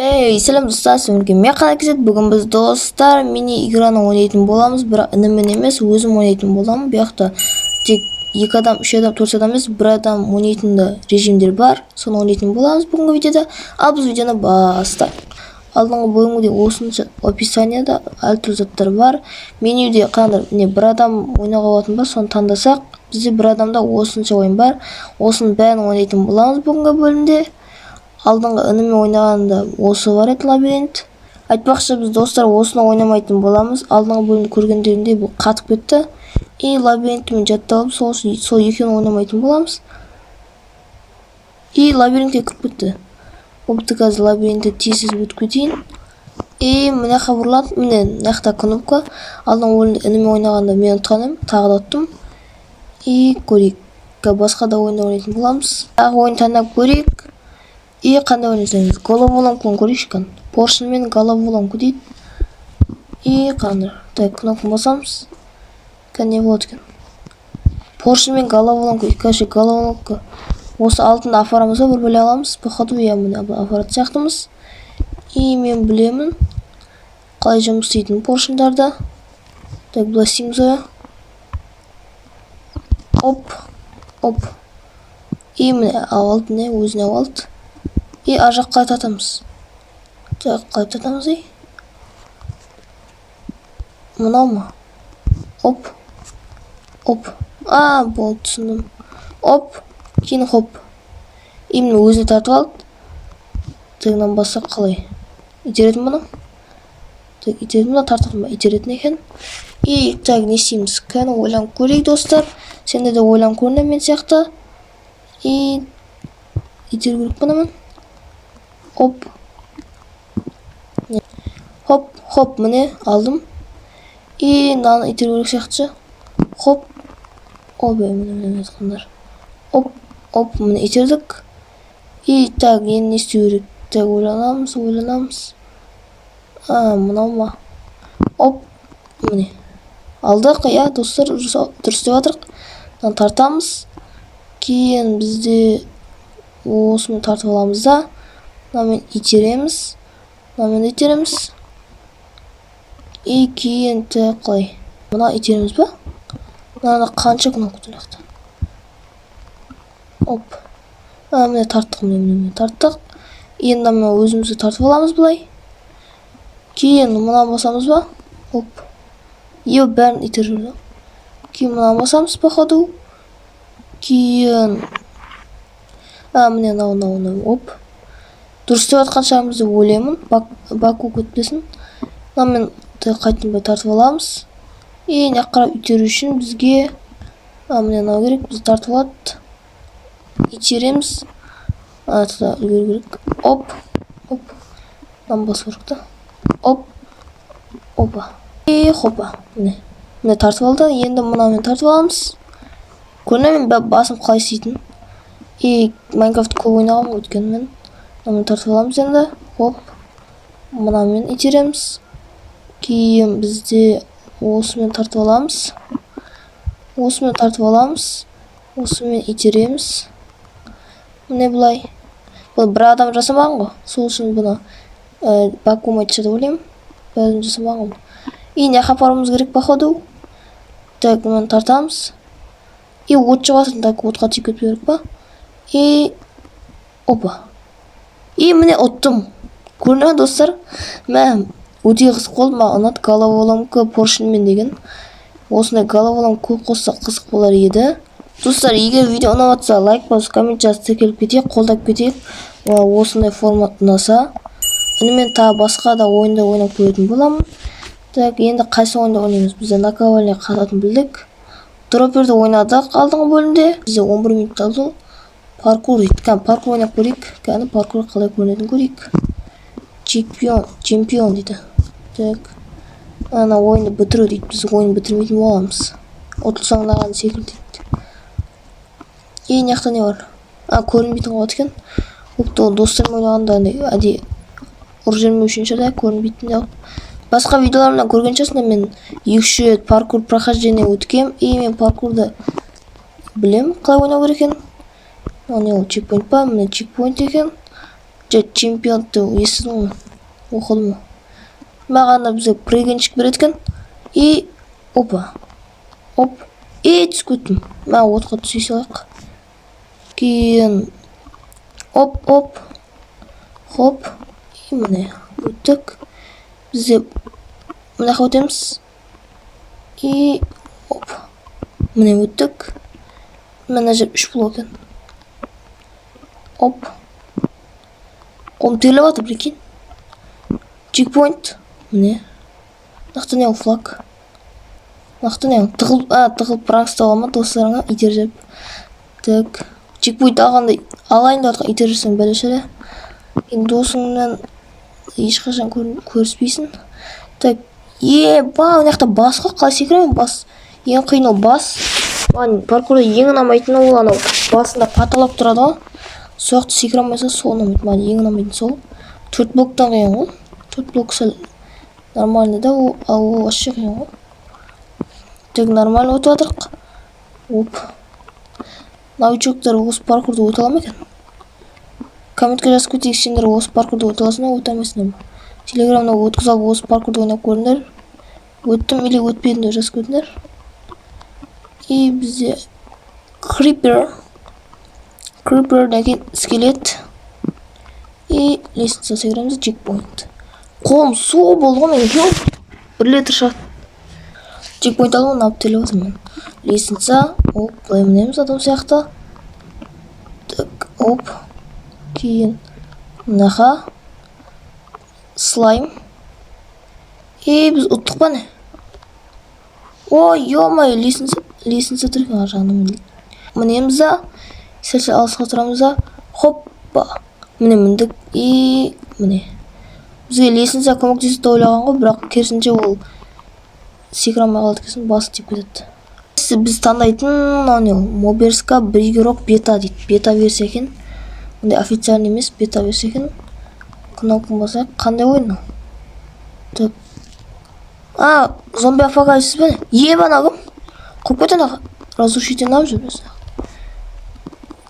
Эй, сәлем достар, сіздерге мен қана кезет. Бүгін біз достар мини играны ойнайтын боламыз, бірақ інімен емес, өзім ойнайтын боламын. Бұяқта тек 2 адам, 3 адам, 4 адам емес, 1 адам ойнайтын да режимдер бар. Соны ойнайтын боламыз бүгінгі видеода. Ал біз видеоны бастайық. Алдыңғы бөлімде осынша описанияда әртүрлі заттар бар. Менюде қандай не 1 адам ойнауға болатын бар, соны таңдасақ, бізде 1 адамда осынша ойын бар. Осының бәрін ойнайтын боламыз бүгінгі бөлімде. Алдыңғы інімен ойнағанда осы бар еді лабиринт. Айтпақшы біз достар осыны ойнамайтын боламыз. Алдыңғы бөлімді көргендерінде бұл қатып кетті. Лабиринтімен жатталып, сол екеуін ойнамайтын боламыз. Лабиринтке кіріп кетті. Опты қазір лабиринтті тезсіз өтіп кетейін. Міне хабарлады, міне нақта кнопка. Алдыңғы бөлімді інімен ойнағанда мен ұтқаным, тағы да ұттым. Көрейік. Басқа да ойында ойнайтын боламыз. Тағы ойын таңдап көрейік. Қандай ойнасаңыз, головоломканы көрейікші екен. Поршын мен головоломка дейді. Қандай. Так, кнопканы басамыз. Не болады екен. Поршын мен головоломка. Короче, головоломка. Осы алтынды апарамызға бір бөле аламыз. Походу, міне апарат сияқтымыз. Мен білемін қалай жұмыс істейтін поршындарда. Так, бұлай істейміз ғой. Оп. Міне алды, өзіне алды. Ар жаққа қайтатамыз. Так, қайтатамыз. Мынау ма? Оп. Болды, түсіндім. Кейін хоп. Міне өзіне тартып алды. Тегінен бассақ қалай? Итеретін мұны? Так, итеретін мұны тартып ма? Итеретін екен. Так, не істейміз? Кәні ойланып көрейік, достар. Сенде де ойланып көрінем мен сияқты. Итер көріп мұнымын. Хоп, міне алдым. Наны итер көрік сияқтшы. Хоп. Міне айтқандар. Міне итердік. Так, енді не істеу керек? Так, ойланамыз. Мынау ма? Міне. Алдық, достар, дұрыс деп атырық. Тартамыз. Кейін бізде осымен тартып аламыз да. Мынамен итереміз. Кейін қалай? Мына итереміз ба? Мына қанша кнопка тұрақты? Міне тарттық. Енді мен өзімізді тартып аламыз бұлай. Кейін мына басамыз ба? Бәрін итеріп. Кейін мына басамыз походу. Кейін міне нау. Дұрыс деп атқан шығармыз деп ойлаймын. Баку көтпесін. Мен қайтынбай тартып аламыз. Не қарап итеру үшін бізге міне нау керек. Біз тартып алады. Итереміз. Үлгер керек. Нам бас ұрықты. Хопа. Міне тартып алды. Енді мұнамен тартып аламыз. Көрінемен басым қалай істейтін. Майнкрафт көп ойнағам өткен мен. Мұнамен тартып аламыз енді. Мұнамен итереміз. Кейін бізде осымен тартып аламыз. Осымен итереміз. Міне бұлай. Бұл 1 адам жасамаған ғой. Сол үшін бұны баку айтшы деп ойлаймын. Бәрін жасамаған. Не қапарымыз керек походу. Так, мұны тартамыз. От шығасын, так, отқа тиіп кетпей керек па? Міне ұттым. Көрінен достар. Мәм, өте қызық болды. Маған ұнады головоломка поршынмен деген. Осындай головоломка көп қосса қызық болар еді. Достар, егер видео ұнаватса, лайк басып, коммент жазып тіркеліп кетейік, қолдап кетейік. Осындай формат ұнаса. Інімен тағы басқа да ойында ойнап көретін боламын. Так, енді қайсы ойында ойнаймыз? Бізде наковальня қататын білдік. Дроперді ойнадық алдыңғы бөлімде. Бізде 11 минут алды. Паркур дейді. Паркур ойнап көрейік. Паркур қалай көрінетін көрейік. Чемпион дейді. Так. Ана ойынды бітіру дейді. Біз ойын бітірмейтін боламыз. Отылсаңдаған секілді дейді. Неқта не бар? Көрінбейтін қуат екен. Достарым ойнағанда әдей ұр жерме үшін шарда көрінбейтін де. Басқа видеоларымдан көрген шығасында мен 2-3 рет паркур прохождение өткем. Мен паркурды білем қалай ойнау керек екен. Ол чекпоинт па? Міне чекпоинт екен. чемпионды естідің ғой, оқыдым ғой. Маған да бізге прыгунчик береді екен. И опа. Оп. Түсіп кеттім. Мә отқа түсе салайық. Кейін оп. Хоп. И міне өттік. Бізде мына өтеміз. И оп. Міне өттік. Мына жер 3 блок екен. Оп. Қолым терлеп жатыр, прикинь. Чекпоинт. Міне. Нақты не ол флаг. Нақты не ол. Тығылып праңстап алма достарыңа итеріп. Так. Чекпоинт алғанда алайын да отқа итерірсің бәлешелі. Енді досыңнан ешқашан көріспейсің. Так. Мына жақта бас қой. Қалай секіремін? Бас. Ең қиын ол бас. Маған паркурда ең ұнамайтыны ол анау басында паталап тұрады ғой. Соқты секіре алмайса сол ұнамайды. Маған ең ұнамайтын сол. 4 блоктан қиын ғой. 4 блок сәл нормально да, ол вообще қиын ғой. Тек нормально өтіп жатырық. Оп. Новичоктар осы паркурды өте ала ма екен? Комментке жазып кетейік, сендер осы паркурды өте аласың ба, өте алмайсыңдар ма? Телеграмда өткізіп алып осы паркурды ойнап көріңдер. Өттім или өтпедім деп жазып кетіңдер. И бізде Creeper'дан кейін скелет. И лестница секіреміз, чекпоинт. Қолым су болды ғой мен. 1 литр шығады. Чекпоинт алып оны алып телеп отырмын. Лестница. Оп, былай мінеміз адам сияқты. Так, оп. Кейін мынаға слайм. И біз ұттық па не? Ой, ё-моё, лестница тұр екен жағынан. Мінеміз да, сәл алысқа тұрамыз да. Хоппа. Міне міндік. И міне. Бізге лестница көмектесіп ойлаған ғой, бірақ керісінше ол секіре алмай қалды кесін, басы тиіп кетеді. Біз таңдайтын Моберска бір игрок бета дейді. Бета версия екен. Ондай официальный емес, бета версия екен. Кнопканы басайық. Қандай ойын? Так. Зомби апокалипсис бе? Ебана кім? Қойып кетен разрушитель нам жүрміз.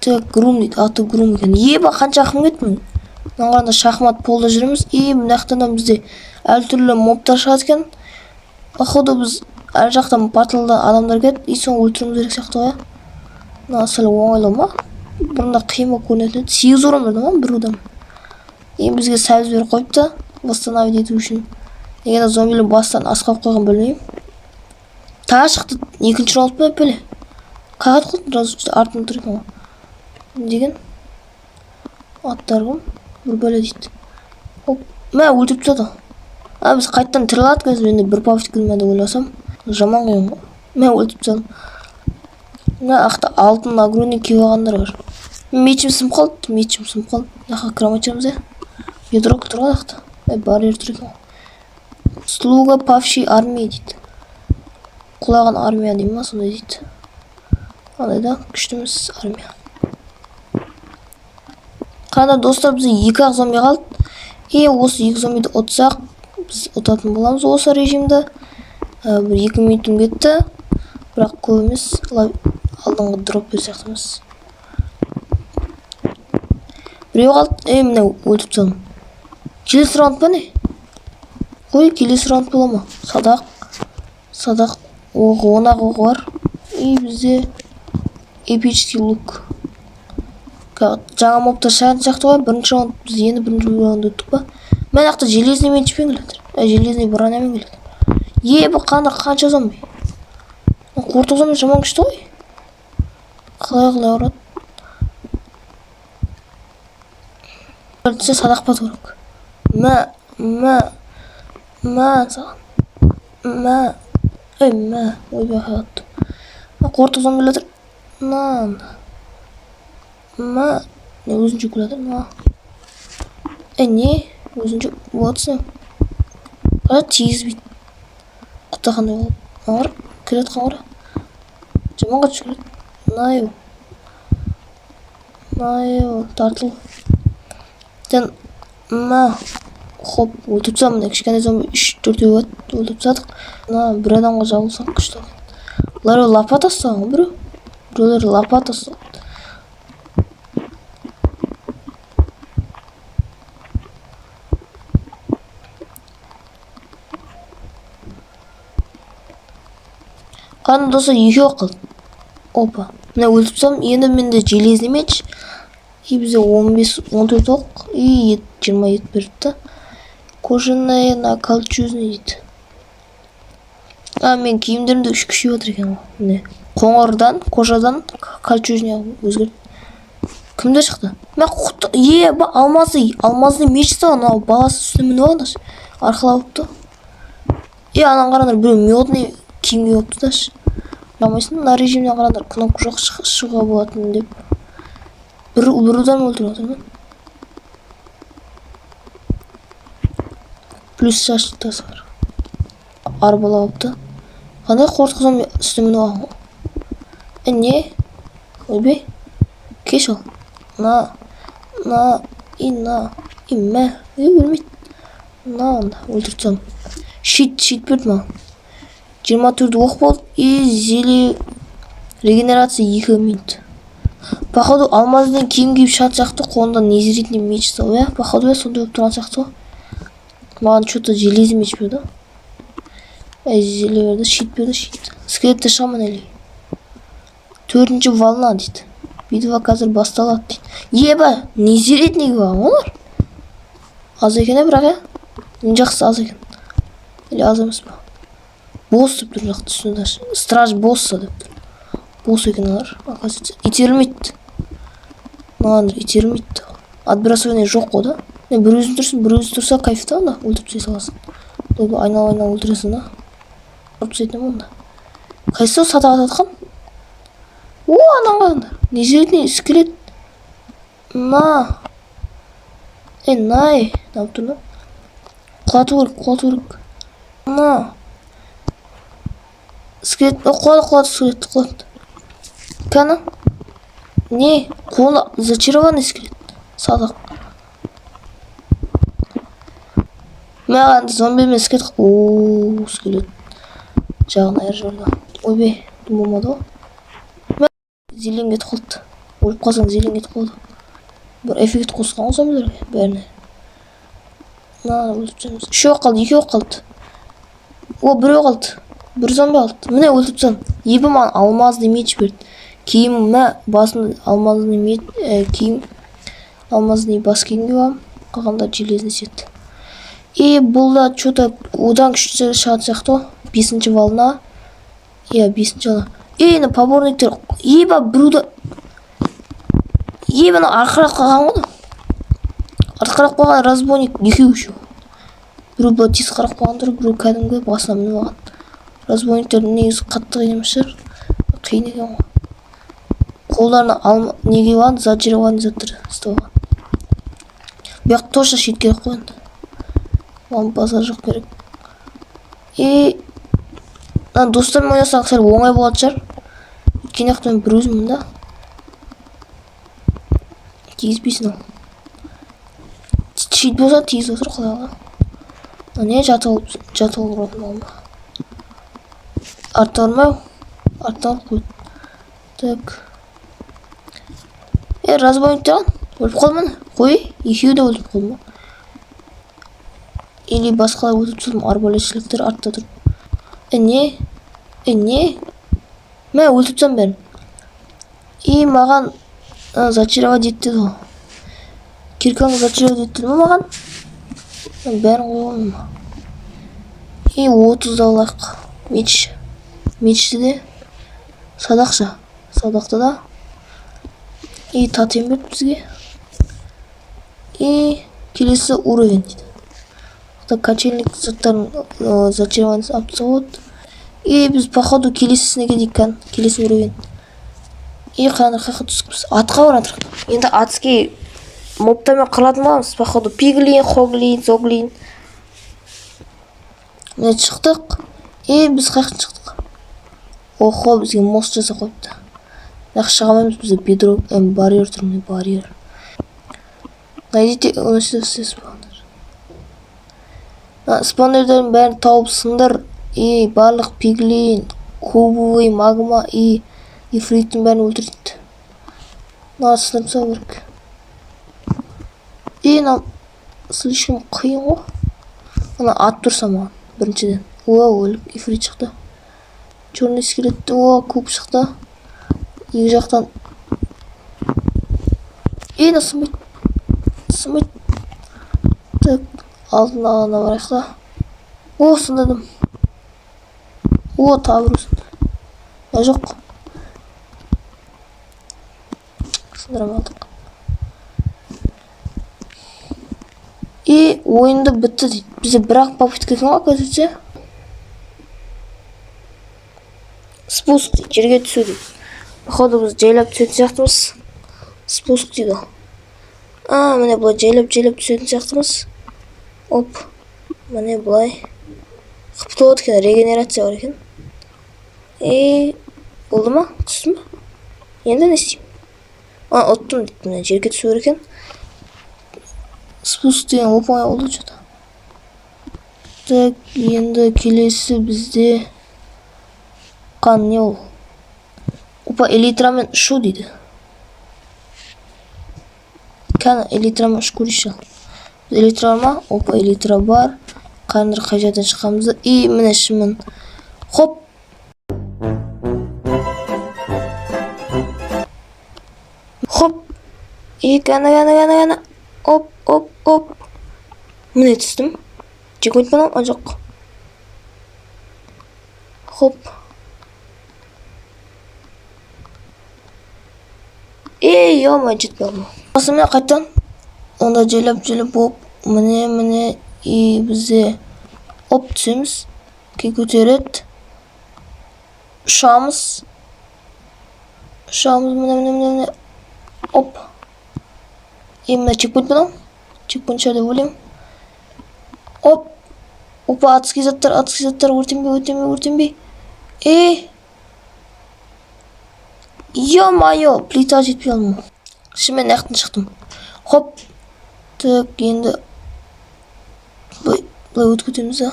Так, грум дейді. Аты грум екен. Еба қанша ақым кеттім. Мына қаранда шахмат полда жүреміз. И мынаяқтан бізде әртүрлі мобтар шығады екен. Походу біз әр жақтан порталдан адамдар келеді. И соны өлтіруіміз керек сияқты ғой. Мына сәл оңайлау ма? Бұрында қиын болып көрінетін еді. 8 орын берді ма? 1 адам. И бізге сәбіз беріп қойыпты. Восстановить ету үшін. Егер зомбилер бастан асқап қойған білмеймін. Тағы шықты. 2-ші раунд па бөле? Қағат қылды артында тұр екен ғой. Деген аттар кім? Бір бөле дейді. Оп, мә өлтіріп тастады. Біз қайттан тірілат көз, менде бір пафет күлмеді ойласам. Жаман қиын ғой. Мә өлтіріп тастадым. Мә ақта алтын нагрудник киіп алғандар бар. Мечім сынып қалды. Нақа крамачамыз я. Ядрок тұрған ақта. Барьер тұр екен. Слуга павший армия дейді. Құлаған армия дейм ма, сондай дейді. Алайда күштіміз армия. Қанда достар, бізде 2-ақ зомби қалды. И осы 2 зомбиді ұтсақ, біз ұтатын боламыз осы режимді. Бір 2 минутым кетті. Бірақ көп емес, алдыңғы дроп бер сияқтымыз. Біреу қалды. Міне өлтіп тастадым. Келесі раунд па не? Қой, келесі раунд бола ма? Садақ оғы, 10-ақ оғы бар. И бізде эпический лук. Жаңа мобтар шағын шақты ғой. Бірінші раунд, біз енді бірінші раунд өттік па? Мен ақты железный мен чіпен келеді. Железный бронямен келеді. Ебі қанша зомби? Қортық зомби жаман күшті ғой. Қалай ұрады. Өлтісе садақ па тұрық. Ойбай қағатты. Қортық зомби летір. Не өзінше күләдір. Не өзінше болатысың. Қара тегіз бейт. Құтта қандай болып. Ағыр кірет қаңғыра. Жаман қатшы кірет. Найо тартыл. Ден хоп өлтіп тастадым. Кішкентай зомби 3-4 өлтіп тастадық. Бір адамға жабылсақ күшті. Бұлар лопата ұстаған біреу. Біреулер лопата ұстаған. Қаны достар екеу қалды. Опа. Мына өлтіріп тастадым. Енді менде железный меч. И бізде 15-14 оқ. И 20 ет берді. Кожаная на кольчужный дейді. Мен киімдерімді 3 күшейіп отыр екен ғой. Міне. Қоңырдан, кожадан кольчужный өзгерді. Кімдер шықты? Мен құтты. Алмазный меч тастаған. Анау баласы үстіне мініп алды. Арқалапты. Анан қараңдар, біреу медный киімге болыпты да. Дамайсың, на режимнен қараңдар, кнопка жоқ шығуға болатын деп. Бір ұдан өлтіріп отыр. Плюс шаш тасы бар. Арбалапты. Қандай қортқызам үстіне мініп алған. Не? Ойбай. Кеш ол. Өлмейді. Онда өлтіртсам. Щит берді ма? 24 оқ болды. И зеле регенерация 2 минут. Походу алмаздан киім киіп шат жақты. Қолында незеритный меч стал. Походу сондай болып тұрған сияқты. Маған что-то железный меч берді. Зеле берді. Щит берді. Скелетті шаман әлі. 4-ші волна дейді. Битва қазір басталады дейді. Незеритный бар олар? Аз екен бірақ жақсы аз екен. Или аз емес па? Босс деп тұр жақты үстінде. Страж босса деп тұр. Босс екен олар. Итерілмейді. Маған итерілмейді. Отбрасывание жоқ қой да. Бір өзің тұрса кайфта да. Өлтіріп тастай саласың. Айнала өлтіресің да. Ұрып тастайтын онда. Қайсы сатаға татқан? Анан қағандар. Незеритный скелет. Най. Нап тұр да. Құлату керек. Скелет. Құлат. Кәні? Не? Қолы зачарованный скелет. Садақ. Маған зомби мен скелет. Скелет. Жағын айыр жорда. Ойбай. Дұм болмады ғой. Зелен кетіп қалды. Өліп қалсаң зелен кетіп қалды. Бір эффект қосқан зомбилерге бәріне. Өлтіп жатырмыз. 3 оқ қалды, 2 оқ қалды. Біреу қалды. Бір зомби қалды. Міне өлтіп жатсам. Ебі маған алмазный меч берді. Киіміме басында алмазный меч, киім, алмазный бас киімге барам. Қалғанда железный сет. Бұл да что-то одан күшті шығады сияқты. 5-ші волна. 5-ші волна. Поборниктер. Біреуді. Арқарақ қалған ғой. Арқарақ қалған разбойник 2 үші. Біреу бұл тез қарақ қалғандар, біреу кәдімгі басына мініп алған. Разбойниктердің негізі қатты қиынымшыр. Қиын екен ғой. Қолдарына неге болған, зачарованный заттар ұсталған. Бұяқ точно щит керек қой енді. Оған базар жоқ керек. Достармен ойнасаң сәл оңай болады шығар. Өткен яқты мен бір өзіммін да. Тигізбейсің ол. Щит болса тигіз отыр құлайға. Не жатып ұратын болма. Артта ұрмау. Артта ұрып қойды. Так. Разбойник деген өліп қалманы. Қой, екеуі де өліп қалма. Или басқалай өтіп тұрдым. Арбалетшіліктер артта тұрып. Не? Мен өлтіп тұрсам бәрін. Маған зачаровать етті ғой. Кирканы зачаровать етті ме маған? Бәрін қойғанмын. 30 алайық. Мечті де садақша. Садақта да. Тотем берді бізге. Келесі уровень дейді. Качельник заттарын зачарованность алып тастауды. Біз походу келесісіне келдік кән. Келесі уровень. Қаныр қақы түскіміз. Атқа баратырық. Енді атский мобтармен қырылатын боламыз. Походу пиглин, хоглин, зоглин. Міне шықтық. Біз қайқын шықтық. Охо, бізге мост жаса қойыпты. Шығамаймыз, бізде бедро, барьер тұрмын, барьер. Найдите университет спаунер. Спаунердерін бәрін тауып сындар. Барлық пиглин, кубовый, магма, ифриттің бәрін өлтірді. Сынып сау керек. Слишком қиын ғой. Ат тұрса маған біріншіден. Өліп, ифрит шықты. Черный скелетті. О, көп шықты. Екі жақтан. Сынбайды. Сынбайды. Так, алдына ағана барайықта. О, сындадым. О, табырысын. Жоқ. Сындырамадық. Ойынды бітті дейді. Бізде бірақ попытка екен ғой, оказывается. Спуск дейді, жерге түсу дейді. Походу біз жайлап түсетін сияқтымыз. Спуск дейді. Міне бұлай жайлап түсетін сияқтымыз. Оп. Міне бұлай. Қыпты болады екен, регенерация бар екен. Болды ма? Түстім ба? Енді не істеймін? Оттым дейді. Міне жерге түсу бар екен. Спуск деген оп-оңай болды что-то. Так, енді келесі бізде не ол? Опа, элитрамен ұшу дейді. Кәні элитрамен ұш көрейші. Элитра бар ма? Опа, элитра бар. Қайындар қай жерден шыққанымызды. Міне шымын. Хоп. Хоп. Кәні. Оп. Міне түстім. Чекмейт банам, жоқ. Хоп. Ема жетпей алма. Осымен қайттан. Онда жайлап оп. Міне. Бізде оп түсеміз. Кей көтерет. Ұшамыз. Міне. Оп. Міне чекпейт банам. Чекпейт шарды өлем. Оп. Опа, атыски заттар, өртенбей. Ё-майо, плита жетпей алма. Шымен ақтын шықтым. Хоп. Так, енді бұлай өт көтеміз да.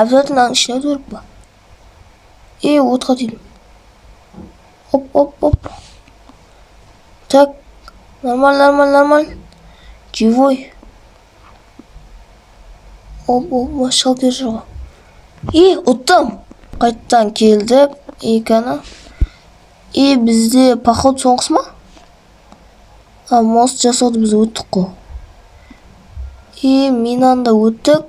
Обязательно ішіне өт өріп ба. Отқа дейдім. Оп. Так, нормаль. Живой. Оп, шалкер жауға. Оттым. Қайттан келдік. Кәні. Бізде поход соңғыс ма? Мост жасауды біз өттік қой. Минанда өттік.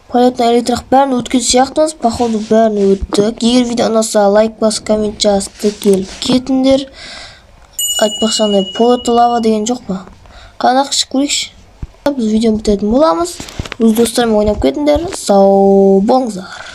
Полетный электрик бәрін өткен сияқтымыз. Походу бәрін өттік. Егер видео ұнаса, лайк бас, коммент жазды келіп кетіндер. Айтпақшандай полеті лава деген жоқ па? Қанақшы көрейікші. Біз видео бітетін боламыз. Өз достарымен ойнап кетіндер. Сау болыңыздар.